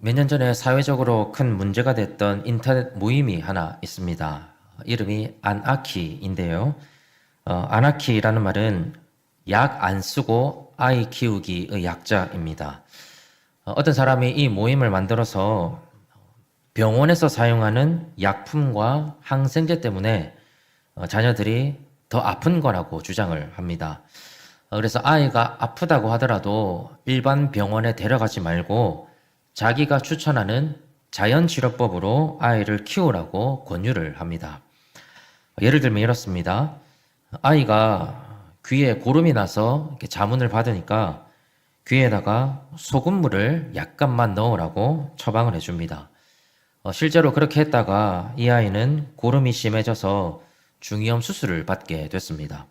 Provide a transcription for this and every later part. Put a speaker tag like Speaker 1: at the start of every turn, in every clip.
Speaker 1: 몇 년 전에 사회적으로 큰 문제가 됐던 인터넷 모임이 하나 있습니다. 이름이 안아키인데요. 안아키라는 말은 약 안 쓰고 아이 키우기의 약자입니다. 어떤 사람이 이 모임을 만들어서 병원에서 사용하는 약품과 항생제 때문에 자녀들이 더 아픈 거라고 주장을 합니다. 그래서 아이가 아프다고 하더라도 일반 병원에 데려가지 말고 자기가 추천하는 자연치료법으로 아이를 키우라고 권유를 합니다. 예를 들면 이렇습니다. 아이가 귀에 고름이 나서 이렇게 자문을 받으니까 귀에다가 소금물을 약간만 넣으라고 처방을 해줍니다. 실제로 그렇게 했다가 이 아이는 고름이 심해져서 중이염 수술을 받게 됐습니다.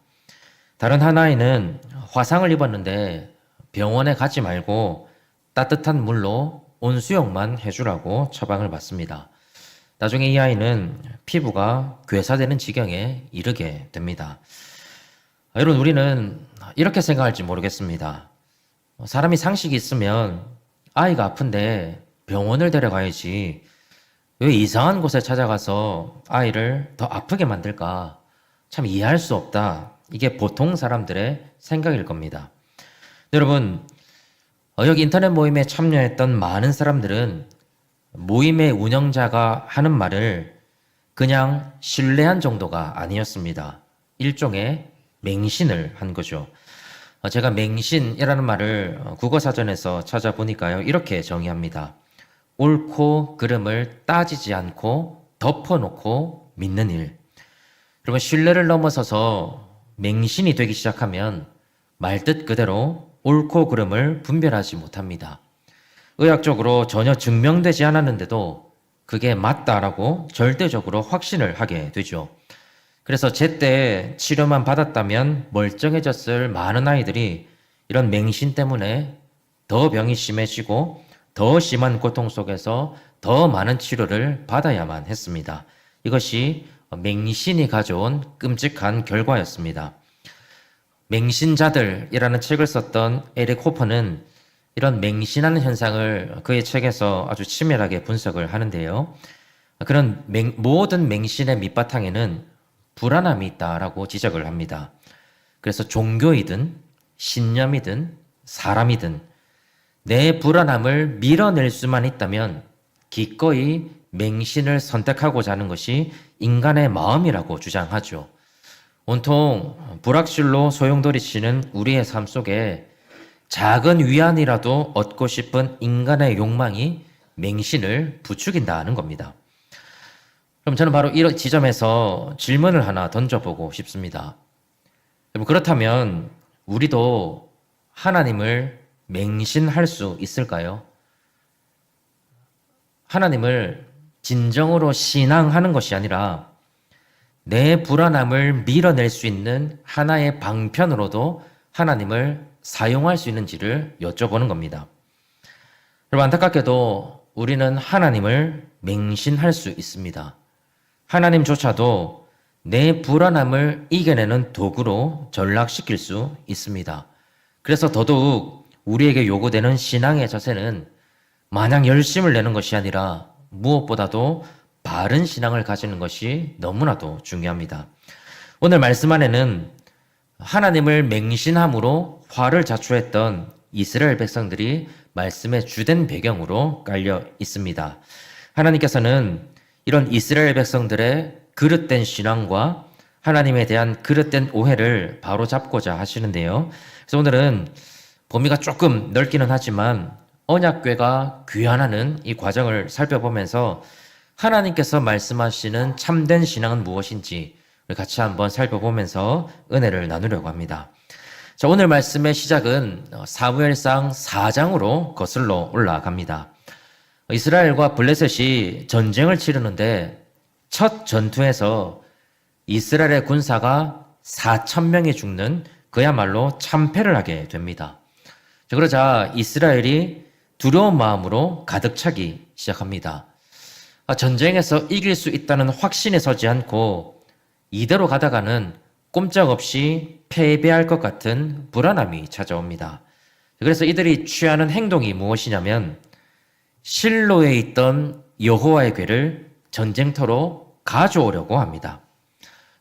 Speaker 1: 다른 한 아이는 화상을 입었는데 병원에 가지 말고 따뜻한 물로 온수욕만 해주라고 처방을 받습니다. 나중에 이 아이는 피부가 괴사되는 지경에 이르게 됩니다. 여러분, 우리는 이렇게 생각할지 모르겠습니다. 사람이 상식이 있으면 아이가 아픈데 병원을 데려가야지 왜 이상한 곳에 찾아가서 아이를 더 아프게 만들까? 참 이해할 수 없다. 이게 보통 사람들의 생각일 겁니다. 여러분, 여기 인터넷 모임에 참여했던 많은 사람들은 모임의 운영자가 하는 말을 그냥 신뢰한 정도가 아니었습니다. 일종의 맹신을 한 거죠. 제가 맹신이라는 말을 국어사전에서 찾아보니까요, 이렇게 정의합니다. 옳고 그름을 따지지 않고 덮어놓고 믿는 일. 여러분, 신뢰를 넘어서서 맹신이 되기 시작하면 말뜻 그대로 옳고 그름을 분별하지 못합니다. 의학적으로 전혀 증명되지 않았는데도 그게 맞다라고 절대적으로 확신을 하게 되죠. 그래서 제때 치료만 받았다면 멀쩡해졌을 많은 아이들이 이런 맹신 때문에 더 병이 심해지고 더 심한 고통 속에서 더 많은 치료를 받아야만 했습니다. 이것이 맹신이 가져온 끔찍한 결과였습니다. 맹신자들이라는 책을 썼던 에릭 호퍼는 이런 맹신하는 현상을 그의 책에서 아주 치밀하게 분석을 하는데요. 그런 모든 맹신의 밑바탕에는 불안함이 있다라고 지적을 합니다. 그래서 종교이든 신념이든 사람이든 내 불안함을 밀어낼 수만 있다면 기꺼이 맹신을 선택하고자 하는 것이 인간의 마음이라고 주장하죠. 온통 불확실로 소용돌이치는 우리의 삶 속에 작은 위안이라도 얻고 싶은 인간의 욕망이 맹신을 부추긴다는 겁니다. 그럼 저는 바로 이런 지점에서 질문을 하나 던져보고 싶습니다. 그렇다면 우리도 하나님을 맹신할 수 있을까요? 하나님을 진정으로 신앙하는 것이 아니라 내 불안함을 밀어낼 수 있는 하나의 방편으로도 하나님을 사용할 수 있는지를 여쭤보는 겁니다. 여러분, 안타깝게도 우리는 하나님을 맹신할 수 있습니다. 하나님조차도 내 불안함을 이겨내는 도구로 전락시킬 수 있습니다. 그래서 더더욱 우리에게 요구되는 신앙의 자세는 마냥 열심을 내는 것이 아니라 무엇보다도 바른 신앙을 가지는 것이 너무나도 중요합니다. 오늘 말씀 안에는 하나님을 맹신함으로 화를 자초했던 이스라엘 백성들이 말씀의 주된 배경으로 깔려 있습니다. 하나님께서는 이런 이스라엘 백성들의 그릇된 신앙과 하나님에 대한 그릇된 오해를 바로잡고자 하시는데요. 그래서 오늘은 범위가 조금 넓기는 하지만 언약궤가 귀환하는 이 과정을 살펴보면서 하나님께서 말씀하시는 참된 신앙은 무엇인지 같이 한번 살펴보면서 은혜를 나누려고 합니다. 자, 오늘 말씀의 시작은 사무엘상 4장으로 거슬러 올라갑니다. 이스라엘과 블레셋이 전쟁을 치르는데 첫 전투에서 이스라엘의 군사가 4,000명이 죽는 그야말로 참패를 하게 됩니다. 그러자 이스라엘이 두려운 마음으로 가득 차기 시작합니다. 전쟁에서 이길 수 있다는 확신에 서지 않고 이대로 가다가는 꼼짝없이 패배할 것 같은 불안함이 찾아옵니다. 그래서 이들이 취하는 행동이 무엇이냐면 실로에 있던 여호와의 궤를 전쟁터로 가져오려고 합니다.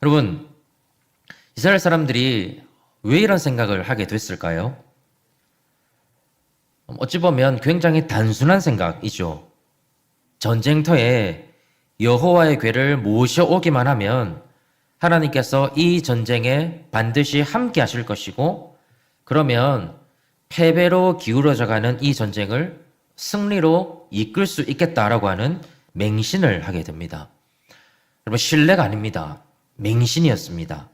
Speaker 1: 여러분, 이스라엘 사람들이 왜 이런 생각을 하게 됐을까요? 어찌 보면 굉장히 단순한 생각이죠. 전쟁터에 여호와의 궤를 모셔오기만 하면 하나님께서 이 전쟁에 반드시 함께 하실 것이고, 그러면 패배로 기울어져 가는 이 전쟁을 승리로 이끌 수 있겠다라고 하는 맹신을 하게 됩니다. 여러분, 신뢰가 아닙니다. 맹신이었습니다.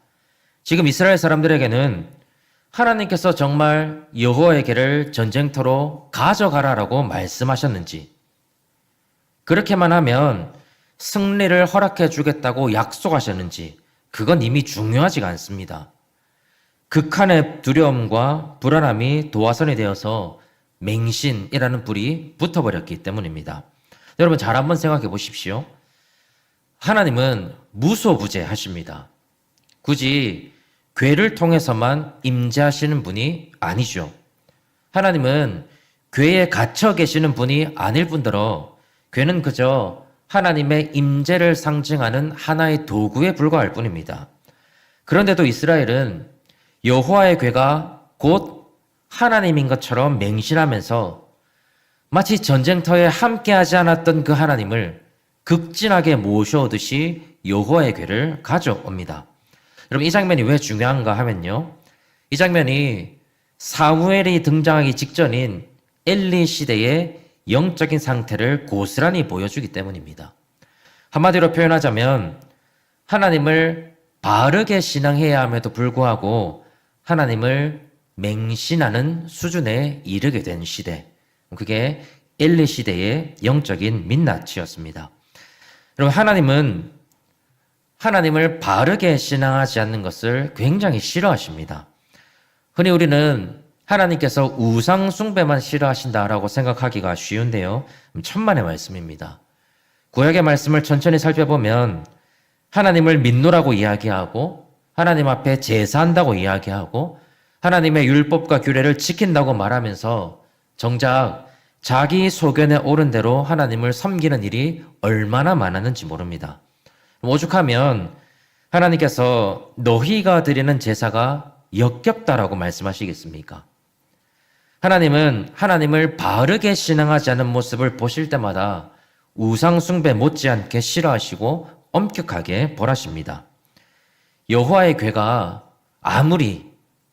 Speaker 1: 지금 이스라엘 사람들에게는 하나님께서 정말 여호와의 궤를 전쟁터로 가져가라라고 말씀하셨는지, 그렇게만 하면 승리를 허락해 주겠다고 약속하셨는지, 그건 이미 중요하지가 않습니다. 극한의 두려움과 불안함이 도화선이 되어서 맹신이라는 불이 붙어버렸기 때문입니다. 여러분, 잘 한번 생각해 보십시오. 하나님은 무소부재하십니다. 굳이 궤를 통해서만 임재하시는 분이 아니죠. 하나님은 궤에 갇혀 계시는 분이 아닐 뿐더러 궤는 그저 하나님의 임재를 상징하는 하나의 도구에 불과할 뿐입니다. 그런데도 이스라엘은 여호와의 궤가 곧 하나님인 것처럼 맹신하면서 마치 전쟁터에 함께하지 않았던 그 하나님을 극진하게 모셔오듯이 여호와의 궤를 가져옵니다. 여러분, 이 장면이 왜 중요한가 하면요, 이 장면이 사무엘이 등장하기 직전인 엘리 시대의 영적인 상태를 고스란히 보여주기 때문입니다. 한마디로 표현하자면 하나님을 바르게 신앙해야 함에도 불구하고 하나님을 맹신하는 수준에 이르게 된 시대, 그게 엘리 시대의 영적인 민낯이었습니다. 여러분, 하나님은 하나님을 바르게 신앙하지 않는 것을 굉장히 싫어하십니다. 흔히 우리는 하나님께서 우상 숭배만 싫어하신다라고 생각하기가 쉬운데요, 천만의 말씀입니다. 구약의 말씀을 천천히 살펴보면 하나님을 믿노라고 이야기하고 하나님 앞에 제사한다고 이야기하고 하나님의 율법과 규례를 지킨다고 말하면서 정작 자기 소견에 옳은 대로 하나님을 섬기는 일이 얼마나 많았는지 모릅니다. 오죽하면 하나님께서 너희가 드리는 제사가 역겹다라고 말씀하시겠습니까? 하나님은 하나님을 바르게 신앙하지 않은 모습을 보실 때마다 우상 숭배 못지않게 싫어하시고 엄격하게 벌하십니다. 여호와의 궤가 아무리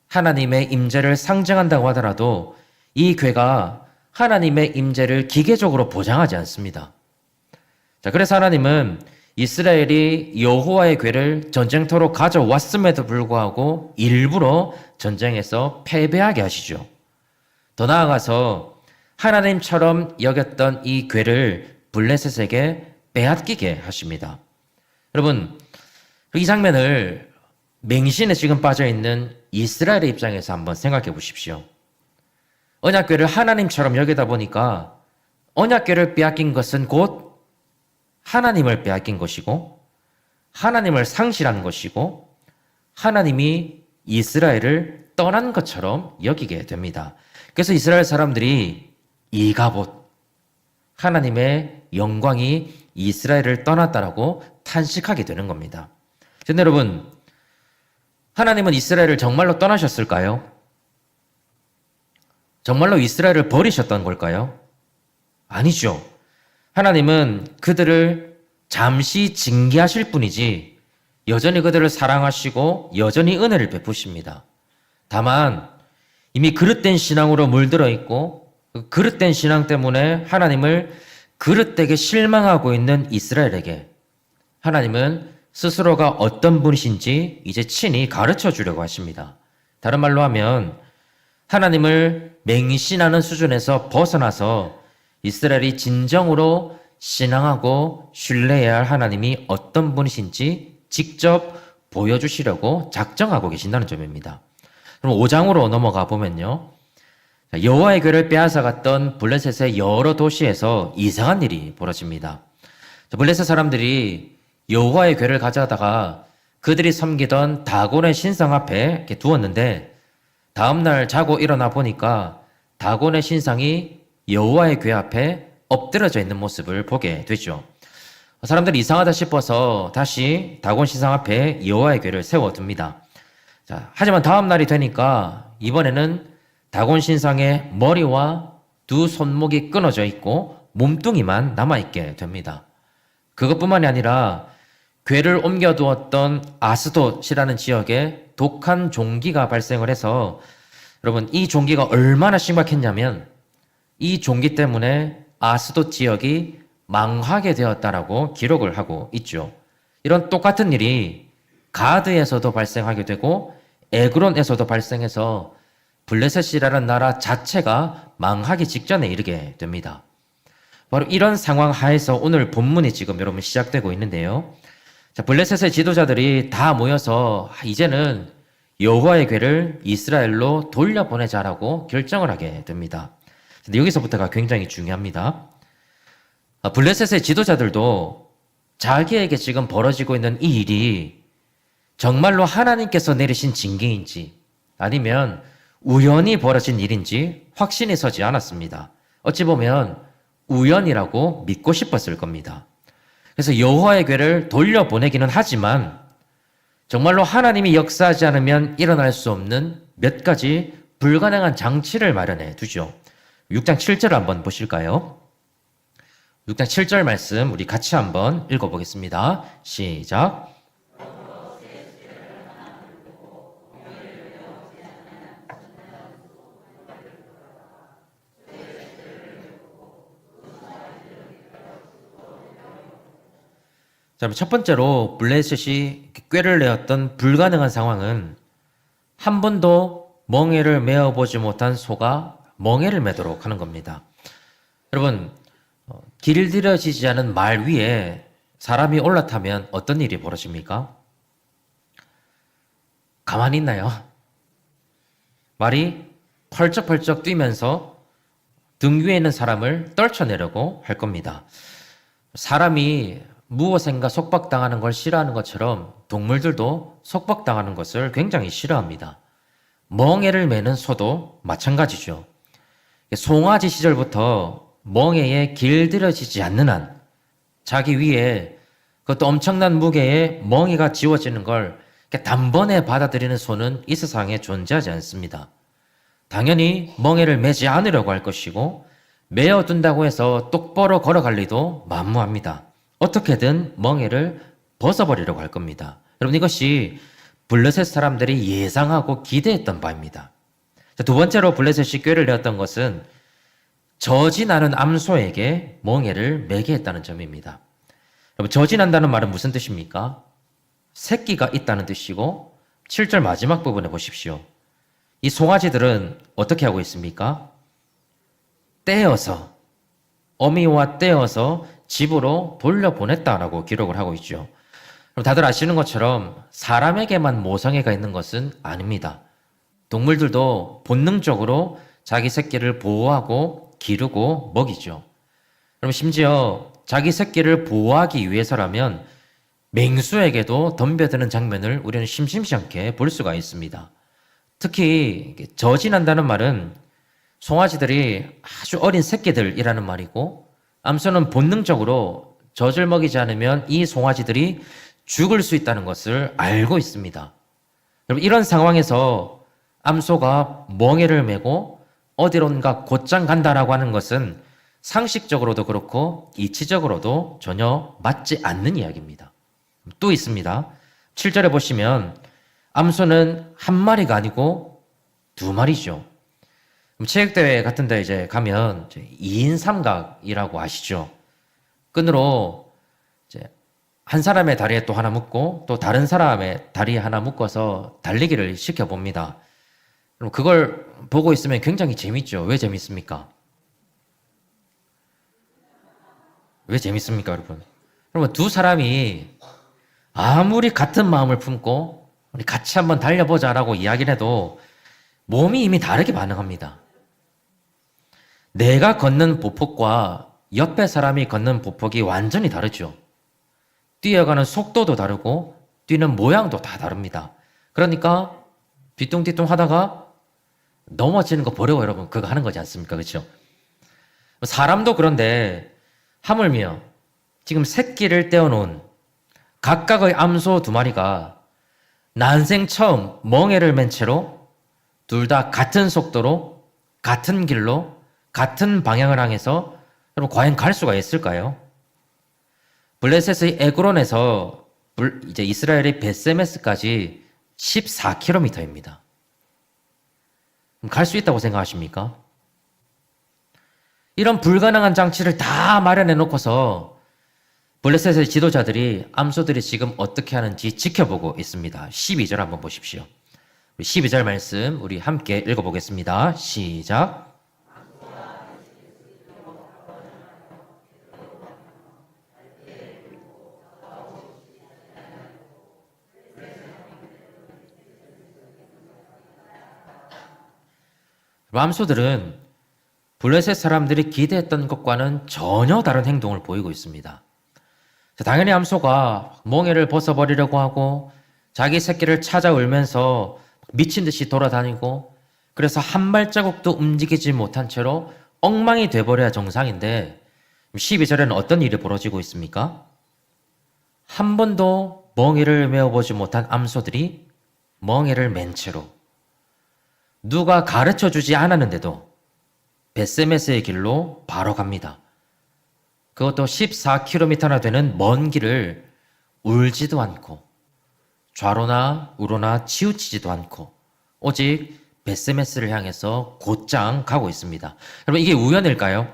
Speaker 1: 하나님의 임재를 상징한다고 하더라도 이 궤가 하나님의 임재를 기계적으로 보장하지 않습니다. 자, 그래서 하나님은 이스라엘이 여호와의 궤를 전쟁터로 가져왔음에도 불구하고 일부러 전쟁에서 패배하게 하시죠. 더 나아가서 하나님처럼 여겼던 이 궤를 블레셋에게 빼앗기게 하십니다. 여러분, 이 장면을 맹신에 지금 빠져있는 이스라엘의 입장에서 한번 생각해 보십시오. 언약궤를 하나님처럼 여기다 보니까 언약궤를 빼앗긴 것은 곧 하나님을 빼앗긴 것이고 하나님을 상실한 것이고 하나님이 이스라엘을 떠난 것처럼 여기게 됩니다. 그래서 이스라엘 사람들이 이가봇, 하나님의 영광이 이스라엘을 떠났다라고 탄식하게 되는 겁니다. 근데 여러분, 하나님은 이스라엘을 정말로 떠나셨을까요? 정말로 이스라엘을 버리셨던 걸까요? 아니죠. 하나님은 그들을 잠시 징계하실 뿐이지 여전히 그들을 사랑하시고 여전히 은혜를 베푸십니다. 다만 이미 그릇된 신앙으로 물들어 있고 그 그릇된 신앙 때문에 하나님을 그릇되게 실망하고 있는 이스라엘에게 하나님은 스스로가 어떤 분이신지 이제 친히 가르쳐 주려고 하십니다. 다른 말로 하면 하나님을 맹신하는 수준에서 벗어나서 이스라엘이 진정으로 신앙하고 신뢰해야 할 하나님이 어떤 분이신지 직접 보여주시려고 작정하고 계신다는 점입니다. 그럼 5장으로 넘어가 보면요, 여호와의 궤를 빼앗아갔던 블레셋의 여러 도시에서 이상한 일이 벌어집니다. 블레셋 사람들이 여호와의 궤를 가져다가 그들이 섬기던 다곤의 신상 앞에 이렇게 두었는데 다음날 자고 일어나 보니까 다곤의 신상이 여호와의 궤 앞에 엎드려져 있는 모습을 보게 되죠. 사람들이 이상하다 싶어서 다시 다곤 신상 앞에 여호와의 궤를 세워둡니다. 자, 하지만 다음 날이 되니까 이번에는 다곤 신상의 머리와 두 손목이 끊어져 있고 몸뚱이만 남아있게 됩니다. 그것뿐만이 아니라 궤를 옮겨두었던 아스돗이라는 지역에 독한 종기가 발생을 해서 여러분 이 종기가 얼마나 심각했냐면 이 종기 때문에 아스돗 지역이 망하게 되었다라고 기록을 하고 있죠. 이런 똑같은 일이 가드에서도 발생하게 되고 에그론에서도 발생해서 블레셋이라는 나라 자체가 망하기 직전에 이르게 됩니다. 바로 이런 상황 하에서 오늘 본문이 지금 여러분 시작되고 있는데요. 자, 블레셋의 지도자들이 다 모여서 이제는 여호와의 궤를 이스라엘로 돌려보내자라고 결정을 하게 됩니다. 근데 여기서부터가 굉장히 중요합니다. 블레셋의 지도자들도 자기에게 지금 벌어지고 있는 이 일이 정말로 하나님께서 내리신 징계인지 아니면 우연히 벌어진 일인지 확신이 서지 않았습니다. 어찌 보면 우연이라고 믿고 싶었을 겁니다. 그래서 여호와의 궤를 돌려보내기는 하지만 정말로 하나님이 역사하지 않으면 일어날 수 없는 몇 가지 불가능한 장치를 마련해 두죠. 6장 7절을 한번 보실까요? 6장 7절 말씀 우리 같이 한번 읽어보겠습니다. 시작. 자, 첫 번째로 블레셋이 꾀를 내었던 불가능한 상황은 한 번도 멍에를 메어보지 못한 소가 멍에를 매도록 하는 겁니다. 여러분, 길들여지지 않은 말 위에 사람이 올라타면 어떤 일이 벌어집니까? 가만히 있나요? 말이 펄쩍펄쩍 뛰면서 등 위에 있는 사람을 떨쳐내려고 할 겁니다. 사람이 무엇인가 속박당하는 걸 싫어하는 것처럼 동물들도 속박당하는 것을 굉장히 싫어합니다. 멍에를 매는 소도 마찬가지죠. 송아지 시절부터 멍에에 길들여지지 않는 한 자기 위에 그것도 엄청난 무게의 멍에가 지워지는 걸 단번에 받아들이는 소는 이 세상에 존재하지 않습니다. 당연히 멍에를 매지 않으려고 할 것이고 매어둔다고 해서 똑바로 걸어갈 리도 만무합니다. 어떻게든 멍에를 벗어버리려고 할 겁니다. 여러분 이것이 블레셋 사람들이 예상하고 기대했던 바입니다. 두 번째로 블레셋이 꾀를 내었던 것은 저진하는 암소에게 멍에를 매게 했다는 점입니다. 여러분 저진한다는 말은 무슨 뜻입니까? 새끼가 있다는 뜻이고 7절 마지막 부분에 보십시오. 이 송아지들은 어떻게 하고 있습니까? 떼어서 어미와 떼어서 집으로 돌려보냈다라고 기록을 하고 있죠. 그럼 다들 아시는 것처럼 사람에게만 모성애가 있는 것은 아닙니다. 동물들도 본능적으로 자기 새끼를 보호하고 기르고 먹이죠. 그럼 심지어 자기 새끼를 보호하기 위해서라면 맹수에게도 덤벼드는 장면을 우리는 심심치 않게 볼 수가 있습니다. 특히 저진한다는 말은 송아지들이 아주 어린 새끼들이라는 말이고 암소는 본능적으로 젖을 먹이지 않으면 이 송아지들이 죽을 수 있다는 것을 알고 있습니다. 여러분 이런 상황에서 암소가 멍에를 메고 어디론가 곧장 간다라고 하는 것은 상식적으로도 그렇고 이치적으로도 전혀 맞지 않는 이야기입니다. 또 있습니다. 7절에 보시면 암소는 한 마리가 아니고 두 마리죠. 체육대회 같은 데 이제 가면 2인 삼각이라고 아시죠? 끈으로 이제 한 사람의 다리에 또 하나 묶고 또 다른 사람의 다리에 하나 묶어서 달리기를 시켜봅니다. 그럼 그걸 보고 있으면 굉장히 재밌죠. 왜 재밌습니까? 왜 재밌습니까, 여러분? 그러면 두 사람이 아무리 같은 마음을 품고 우리 같이 한번 달려보자라고 이야기를 해도 몸이 이미 다르게 반응합니다. 내가 걷는 보폭과 옆에 사람이 걷는 보폭이 완전히 다르죠. 뛰어가는 속도도 다르고 뛰는 모양도 다 다릅니다. 그러니까 뒤뚱뒤뚱 하다가 넘어지는 거 버려요, 여러분. 그거 하는 거지 않습니까? 그렇죠? 사람도 그런데 하물며 지금 새끼를 떼어놓은 각각의 암소 두 마리가 난생 처음 멍에를 맨 채로 둘 다 같은 속도로 같은 길로 같은 방향을 향해서 여러분 과연 갈 수가 있을까요? 블레셋의 에그론에서 이제 이스라엘의 베세메스까지 14km입니다. 갈 수 있다고 생각하십니까? 이런 불가능한 장치를 다 마련해 놓고서 블레셋의 지도자들이 암소들이 지금 어떻게 하는지 지켜보고 있습니다. 12절 한번 보십시오. 12절 말씀 우리 함께 읽어보겠습니다. 시작. 암소들은 블레셋 사람들이 기대했던 것과는 전혀 다른 행동을 보이고 있습니다. 당연히 암소가 멍에를 벗어버리려고 하고 자기 새끼를 찾아 울면서 미친 듯이 돌아다니고 그래서 한 발자국도 움직이지 못한 채로 엉망이 돼버려야 정상인데 12절에는 어떤 일이 벌어지고 있습니까? 한 번도 멍에를 메어보지 못한 암소들이 멍에를 맨 채로 누가 가르쳐주지 않았는데도 베세메스의 길로 바로 갑니다. 그것도 14km나 되는 먼 길을 울지도 않고 좌로나 우로나 치우치지도 않고 오직 베세메스를 향해서 곧장 가고 있습니다. 여러분 이게 우연일까요?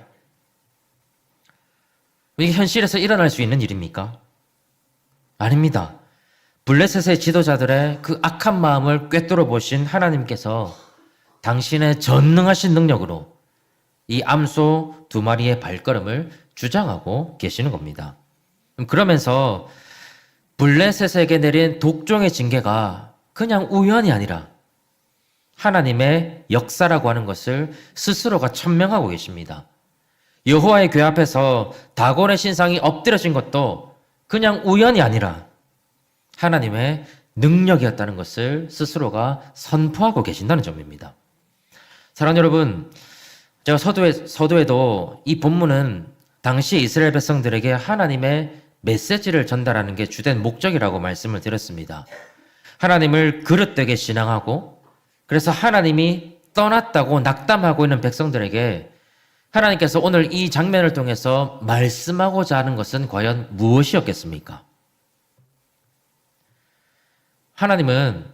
Speaker 1: 이게 현실에서 일어날 수 있는 일입니까? 아닙니다. 블레셋의 지도자들의 그 악한 마음을 꿰뚫어 보신 하나님께서 당신의 전능하신 능력으로 이 암소 두 마리의 발걸음을 주장하고 계시는 겁니다. 그러면서 블레셋에게 내린 독종의 징계가 그냥 우연이 아니라 하나님의 역사라고 하는 것을 스스로가 천명하고 계십니다. 여호와의 궤 앞에서 다곤의 신상이 엎드려진 것도 그냥 우연이 아니라 하나님의 능력이었다는 것을 스스로가 선포하고 계신다는 점입니다. 사랑하는 여러분, 제가 서두에도 이 본문은 당시 이스라엘 백성들에게 하나님의 메시지를 전달하는 게 주된 목적이라고 말씀을 드렸습니다. 하나님을 그릇되게 신앙하고 그래서 하나님이 떠났다고 낙담하고 있는 백성들에게 하나님께서 오늘 이 장면을 통해서 말씀하고자 하는 것은 과연 무엇이었겠습니까? 하나님은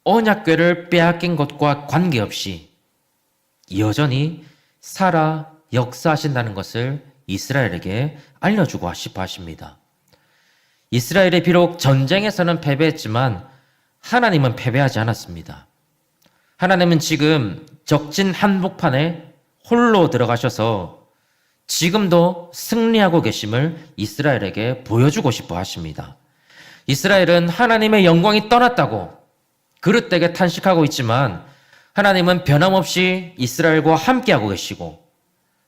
Speaker 1: 언약궤를 빼앗긴 것과 관계없이 여전히 살아 역사하신다는 것을 이스라엘에게 알려주고 싶어 하십니다. 이스라엘이 비록 전쟁에서는 패배했지만 하나님은 패배하지 않았습니다. 하나님은 지금 적진 한복판에 홀로 들어가셔서 지금도 승리하고 계심을 이스라엘에게 보여주고 싶어 하십니다. 이스라엘은 하나님의 영광이 떠났다고 그릇되게 탄식하고 있지만 하나님은 변함없이 이스라엘과 함께하고 계시고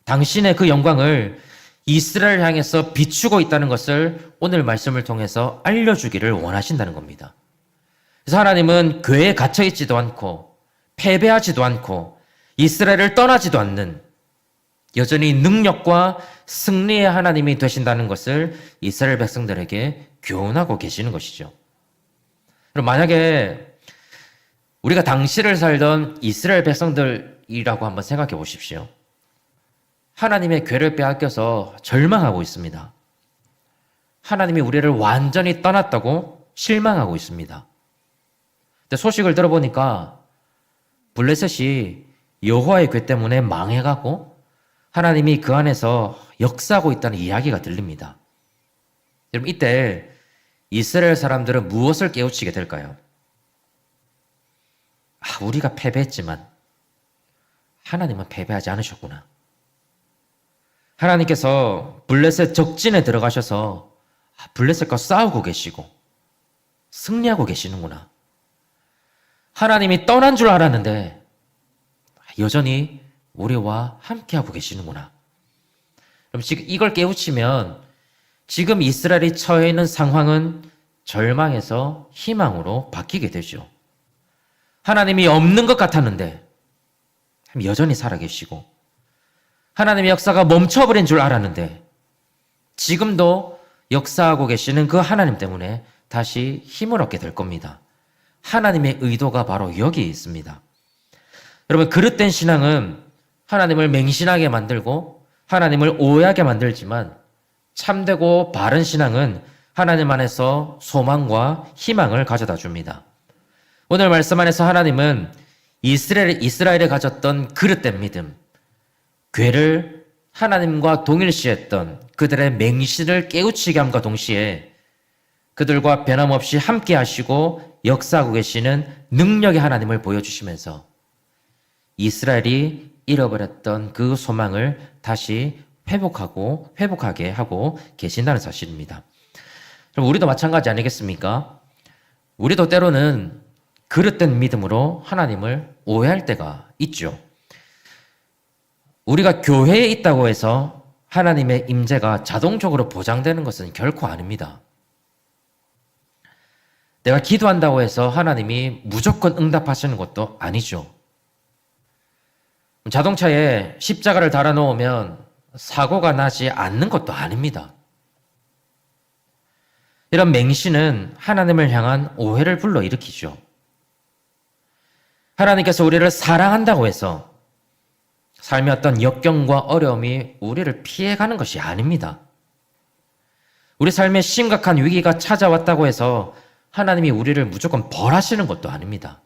Speaker 1: 당신의 그 영광을 이스라엘 향해서 비추고 있다는 것을 오늘 말씀을 통해서 알려주기를 원하신다는 겁니다. 그래서 하나님은 궤에 갇혀있지도 않고 패배하지도 않고 이스라엘을 떠나지도 않는 여전히 능력과 승리의 하나님이 되신다는 것을 이스라엘 백성들에게 교훈하고 계시는 것이죠. 그럼 만약에 우리가 당시를 살던 이스라엘 백성들이라고 한번 생각해 보십시오. 하나님의 궤를 빼앗겨서 절망하고 있습니다. 하나님이 우리를 완전히 떠났다고 실망하고 있습니다. 근데 소식을 들어보니까 블레셋이 여호와의 궤 때문에 망해가고 하나님이 그 안에서 역사하고 있다는 이야기가 들립니다. 여러분 이때 이스라엘 사람들은 무엇을 깨우치게 될까요? 우리가 패배했지만 하나님은 패배하지 않으셨구나. 하나님께서 블레셋 적진에 들어가셔서 블레셋과 싸우고 계시고 승리하고 계시는구나. 하나님이 떠난 줄 알았는데 여전히 우리와 함께하고 계시는구나. 그럼 지금 이걸 깨우치면 지금 이스라엘이 처해 있는 상황은 절망에서 희망으로 바뀌게 되죠. 하나님이 없는 것 같았는데 여전히 살아계시고 하나님의 역사가 멈춰버린 줄 알았는데 지금도 역사하고 계시는 그 하나님 때문에 다시 힘을 얻게 될 겁니다. 하나님의 의도가 바로 여기에 있습니다. 여러분, 그릇된 신앙은 하나님을 맹신하게 만들고 하나님을 오해하게 만들지만 참되고 바른 신앙은 하나님 안에서 소망과 희망을 가져다 줍니다. 오늘 말씀 안에서 하나님은 이스라엘에 가졌던 그릇된 믿음, 괴를 하나님과 동일시했던 그들의 맹신을 깨우치게 함과 동시에 그들과 변함없이 함께 하시고 역사하고 계시는 능력의 하나님을 보여주시면서 이스라엘이 잃어버렸던 그 소망을 다시 회복하게 하고 계신다는 사실입니다. 그럼 우리도 마찬가지 아니겠습니까? 우리도 때로는 그릇된 믿음으로 하나님을 오해할 때가 있죠. 우리가 교회에 있다고 해서 하나님의 임재가 자동적으로 보장되는 것은 결코 아닙니다. 내가 기도한다고 해서 하나님이 무조건 응답하시는 것도 아니죠. 자동차에 십자가를 달아놓으면 사고가 나지 않는 것도 아닙니다. 이런 맹신은 하나님을 향한 오해를 불러일으키죠. 하나님께서 우리를 사랑한다고 해서 삶의 어떤 역경과 어려움이 우리를 피해가는 것이 아닙니다. 우리 삶에 심각한 위기가 찾아왔다고 해서 하나님이 우리를 무조건 벌하시는 것도 아닙니다.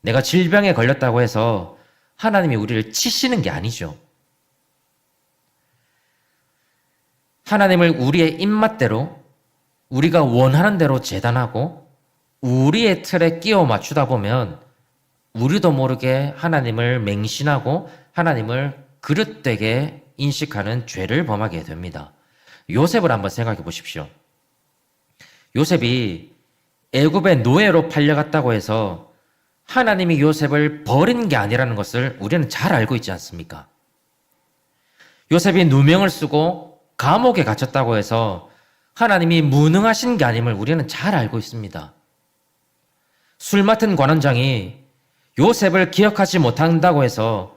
Speaker 1: 내가 질병에 걸렸다고 해서 하나님이 우리를 치시는 게 아니죠. 하나님을 우리의 입맛대로 우리가 원하는 대로 재단하고 우리의 틀에 끼워 맞추다 보면 우리도 모르게 하나님을 맹신하고 하나님을 그릇되게 인식하는 죄를 범하게 됩니다. 요셉을 한번 생각해 보십시오. 요셉이 애굽의 노예로 팔려갔다고 해서 하나님이 요셉을 버린 게 아니라는 것을 우리는 잘 알고 있지 않습니까? 요셉이 누명을 쓰고 감옥에 갇혔다고 해서 하나님이 무능하신 게 아님을 우리는 잘 알고 있습니다. 술 맡은 관원장이 요셉을 기억하지 못한다고 해서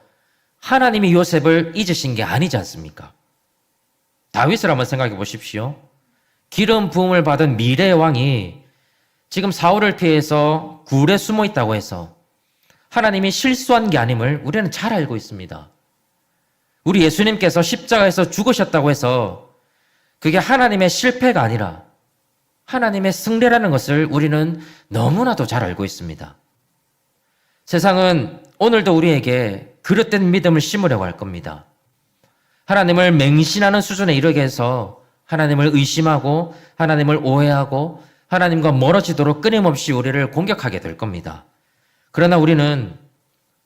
Speaker 1: 하나님이 요셉을 잊으신 게 아니지 않습니까? 다윗을 한번 생각해 보십시오. 기름 부음을 받은 미래의 왕이 지금 사울을 피해서 굴에 숨어 있다고 해서 하나님이 실수한 게 아님을 우리는 잘 알고 있습니다. 우리 예수님께서 십자가에서 죽으셨다고 해서 그게 하나님의 실패가 아니라 하나님의 승리라는 것을 우리는 너무나도 잘 알고 있습니다. 세상은 오늘도 우리에게 그릇된 믿음을 심으려고 할 겁니다. 하나님을 맹신하는 수준에 이르게 해서 하나님을 의심하고 하나님을 오해하고 하나님과 멀어지도록 끊임없이 우리를 공격하게 될 겁니다. 그러나 우리는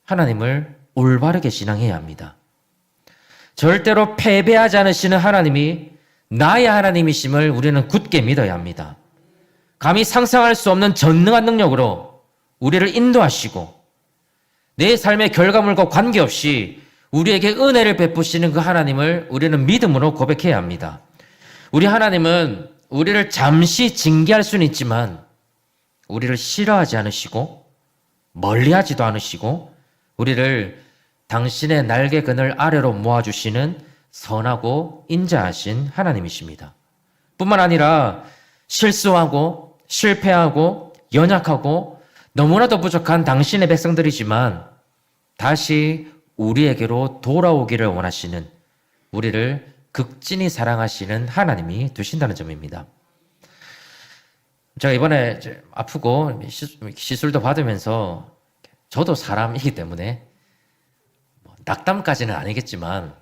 Speaker 1: 하나님을 올바르게 신앙해야 합니다. 절대로 패배하지 않으시는 하나님이 나의 하나님이심을 우리는 굳게 믿어야 합니다. 감히 상상할 수 없는 전능한 능력으로 우리를 인도하시고 내 삶의 결과물과 관계없이 우리에게 은혜를 베푸시는 그 하나님을 우리는 믿음으로 고백해야 합니다. 우리 하나님은 우리를 잠시 징계할 수는 있지만 우리를 싫어하지 않으시고 멀리하지도 않으시고 우리를 당신의 날개 그늘 아래로 모아주시는 선하고 인자하신 하나님이십니다. 뿐만 아니라 실수하고 실패하고 연약하고 너무나도 부족한 당신의 백성들이지만 다시 우리에게로 돌아오기를 원하시는 우리를 극진히 사랑하시는 하나님이 되신다는 점입니다. 제가 이번에 아프고 시술도 받으면서 저도 사람이기 때문에 낙담까지는 아니겠지만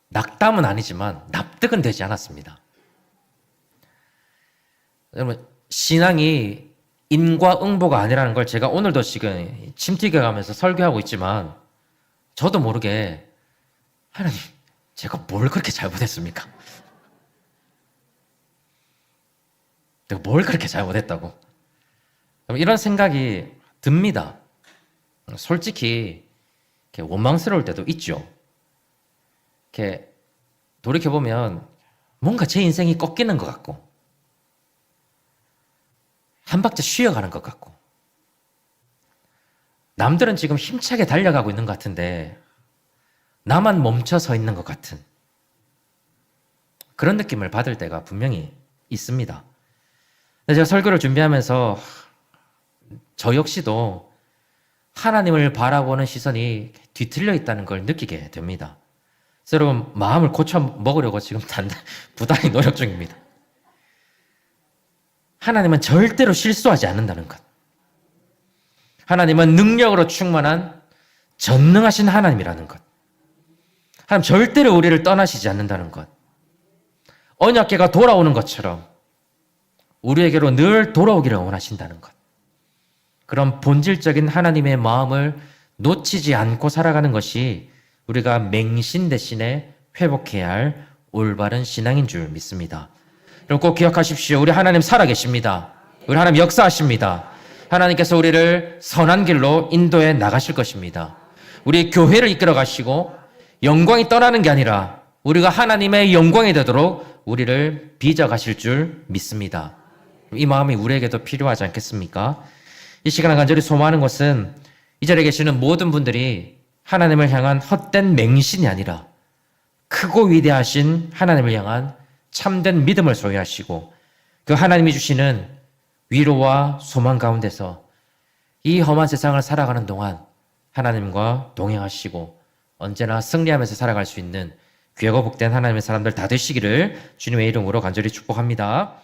Speaker 1: 낙담은 아니지만 납득은 되지 않았습니다. 여러분, 신앙이 인과응보가 아니라는 걸 제가 오늘도 지금 침 튀겨가면서 설교하고 있지만 저도 모르게 하나님, 제가 뭘 그렇게 잘못했습니까? 내가 뭘 그렇게 잘못했다고? 이런 생각이 듭니다. 솔직히 원망스러울 때도 있죠. 이렇게 돌이켜보면 뭔가 제 인생이 꺾이는 것 같고 한 박자 쉬어가는 것 같고 남들은 지금 힘차게 달려가고 있는 것 같은데 나만 멈춰 서 있는 것 같은 그런 느낌을 받을 때가 분명히 있습니다. 제가 설교를 준비하면서 저 역시도 하나님을 바라보는 시선이 뒤틀려 있다는 걸 느끼게 됩니다. 그래서 여러분 마음을 고쳐 먹으려고 지금 부단히 노력 중입니다. 하나님은 절대로 실수하지 않는다는 것. 하나님은 능력으로 충만한 전능하신 하나님이라는 것. 하나님 절대로 우리를 떠나시지 않는다는 것. 언약궤가 돌아오는 것처럼 우리에게로 늘 돌아오기를 원하신다는 것. 그런 본질적인 하나님의 마음을 놓치지 않고 살아가는 것이 우리가 맹신 대신에 회복해야 할 올바른 신앙인 줄 믿습니다. 여러분 꼭 기억하십시오. 우리 하나님 살아계십니다. 우리 하나님 역사하십니다. 하나님께서 우리를 선한 길로 인도해 나가실 것입니다. 우리 교회를 이끌어 가시고 영광이 떠나는 게 아니라 우리가 하나님의 영광이 되도록 우리를 빚어 가실 줄 믿습니다. 이 마음이 우리에게도 필요하지 않겠습니까? 이 시간에 간절히 소망하는 것은 이 자리에 계시는 모든 분들이 하나님을 향한 헛된 맹신이 아니라 크고 위대하신 하나님을 향한 참된 믿음을 소유하시고 그 하나님이 주시는 위로와 소망 가운데서 이 험한 세상을 살아가는 동안 하나님과 동행하시고 언제나 승리하면서 살아갈 수 있는 귀하고 복된 하나님의 사람들 다 되시기를 주님의 이름으로 간절히 축복합니다.